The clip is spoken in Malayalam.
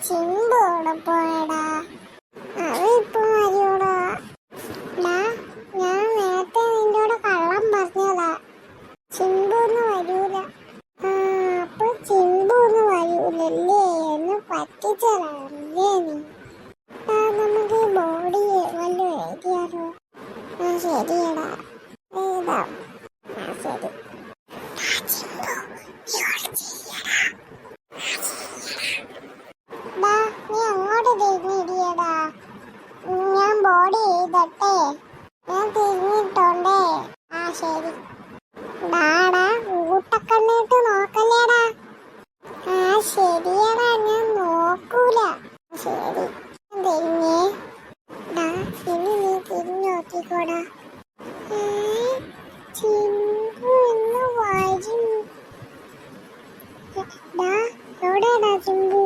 ചിമ്പ് അവിടെ പോയടാ. അതിപ്പോ വരൂടാ. ഞാൻ നേരത്തെ നിന്റെ കൂടെ കള്ളം പറഞ്ഞതാ. ചിമ്പൊന്നും വരൂല. അപ്പൊ ചിമ്പൊന്നും വരൂലല്ലേ എന്ന് പറ്റിച്ചതല്ലേ നീ? നമുക്ക് ബോഡി വല്ല എഴുതിയാലോ? ശരിയടാ, എഴുതാം. ശരി. നീ അങ്ങോട്ട് തിരിഞ്ഞിടിയടാ. ഞാൻ ബോഡി എഴുതട്ടെ. ഞാൻ തിരിഞ്ഞിട്ടോണ്ടേ. ശരി. ഡാടാ ഊട്ടക്കണ്ണിട്ട് നോക്കല്ലേടാ. ശരിയടാ, ഞാൻ നോക്കൂല. ശരി, തിരിഞ്ഞേ. ഇനി നീ തിരിഞ്ഞു നോക്കിക്കോടാ. ചിമ്പു എന്ന് വരും. എവിടെയാടാ ചിമ്പു?